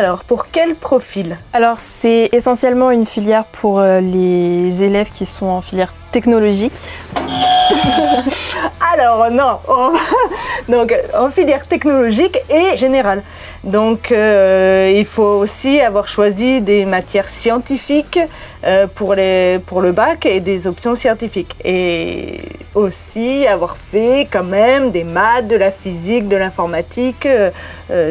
Alors, pour quel profil? Alors, c'est essentiellement une filière pour les élèves qui sont en filière technologique. Alors, non, donc en filière technologique et générale. Donc, il faut aussi avoir choisi des matières scientifiques pour le bac et des options scientifiques. Et aussi avoir fait quand même des maths, de la physique, de l'informatique.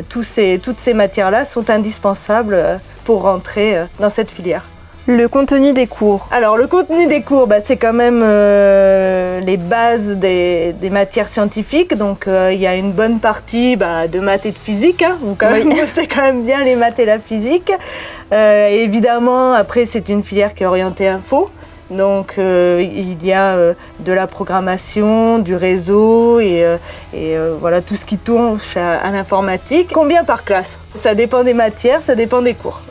Toutes ces matières-là sont indispensables pour rentrer dans cette filière. Le contenu des cours. Alors, le contenu des cours, c'est quand même les bases des matières scientifiques. Donc, il y a une bonne partie de maths et de physique. Hein. Vous connaissez quand même bien les maths et la physique. Évidemment, après, c'est une filière qui est orientée info. Donc, il y a de la programmation, du réseau et voilà, tout ce qui touche à l'informatique. Combien par classe? Ça dépend des matières, ça dépend des cours.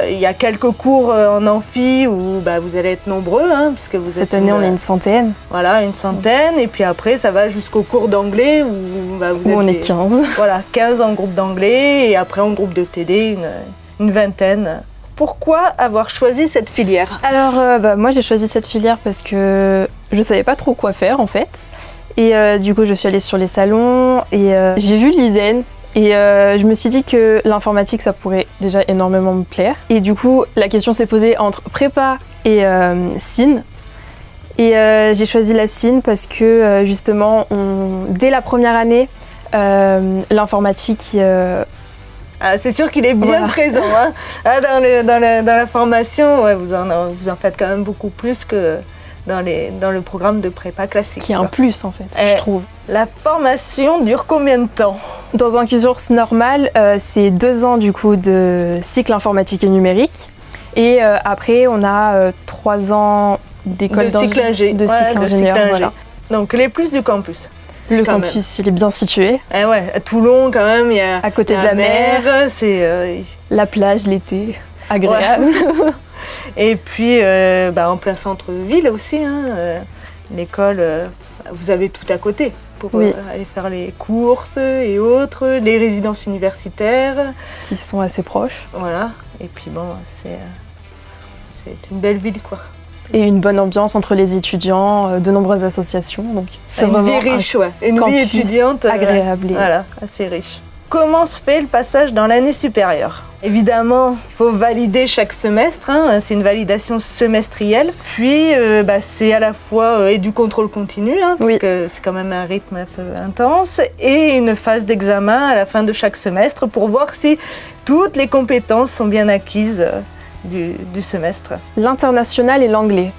Il y a quelques cours en amphi où vous allez être nombreux. Hein, puisque vous Cette année, on est une centaine. Voilà, une centaine. Et puis après, ça va jusqu'au cours d'anglais où on est 15. Voilà, 15 en groupe d'anglais et après en groupe de TD, une vingtaine. Pourquoi avoir choisi cette filière? Alors, moi j'ai choisi cette filière parce que je savais pas trop quoi faire en fait. Et du coup, je suis allée sur les salons et j'ai vu l'ISEN. Et je me suis dit que l'informatique, ça pourrait déjà énormément me plaire. Et du coup, la question s'est posée entre prépa et SIN. Et j'ai choisi la SIN parce que justement, dès la première année, l'informatique... c'est sûr qu'il est bien présent. Hein. Dans la formation, ouais, vous en faites quand même beaucoup plus que dans le programme de prépa classique. Qui est un plus en fait, je trouve. La formation dure combien de temps? Dans un cursus normal, c'est 2 ans du coup de cycle informatique et numérique. Et après, on a 3 ans d'école de cycle ingénieur. Voilà. Donc les plus du campus. Le campus, il est bien situé. Ouais, à Toulon quand même, il y a à côté de la mer. C'est la plage l'été, agréable. Ouais. Et puis en plein centre-ville aussi, hein, l'école, vous avez tout à côté pour aller faire les courses et autres, les résidences universitaires. Qui sont assez proches. Voilà, et puis bon, c'est une belle ville quoi. Et une bonne ambiance entre les étudiants, de nombreuses associations. Donc c'est une vie riche, une vie étudiante agréable. Voilà, assez riche. Comment se fait le passage dans l'année supérieure? Évidemment, il faut valider chaque semestre, hein, c'est une validation semestrielle. Puis, c'est à la fois du contrôle continu, hein, parce que c'est quand même un rythme un peu intense, et une phase d'examen à la fin de chaque semestre pour voir si toutes les compétences sont bien acquises du semestre. L'international et l'anglais.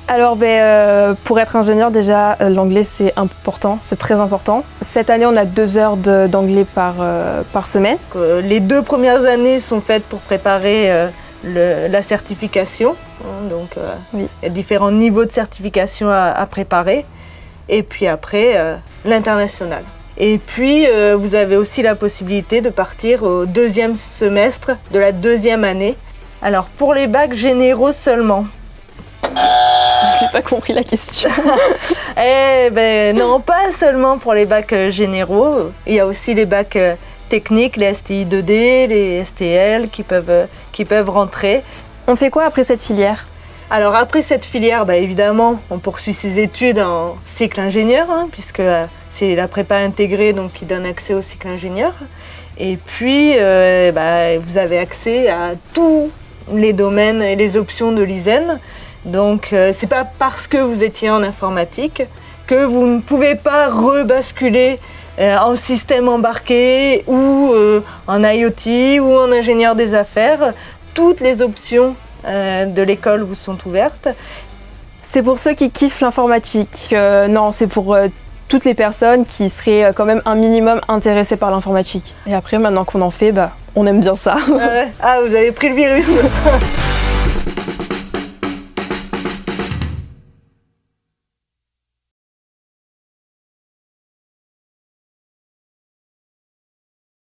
Alors, pour être ingénieur, déjà, l'anglais, c'est important, c'est très important. Cette année, on a 2 heures d'anglais par semaine. Les 2 premières années sont faites pour préparer la certification. Donc, il y a différents niveaux de certification à préparer. Et puis après, l'international. Et puis, vous avez aussi la possibilité de partir au 2e semestre de la 2e année. Alors, pour les bacs généraux seulement. J'ai pas compris la question. Non, pas seulement pour les bacs généraux. Il y a aussi les bacs techniques, les STI 2D, les STL qui peuvent rentrer. On fait quoi après cette filière? Alors après cette filière, évidemment, on poursuit ses études en cycle ingénieur, hein, puisque c'est la prépa intégrée donc, qui donne accès au cycle ingénieur. Et puis, vous avez accès à tous les domaines et les options de l'ISEN. Donc, c'est pas parce que vous étiez en informatique que vous ne pouvez pas rebasculer en système embarqué ou en IoT ou en ingénieur des affaires. Toutes les options de l'école vous sont ouvertes. C'est pour ceux qui kiffent l'informatique. Non, c'est pour toutes les personnes qui seraient quand même un minimum intéressées par l'informatique. Et après, maintenant qu'on en fait, on aime bien ça. Ah, vous avez pris le virus.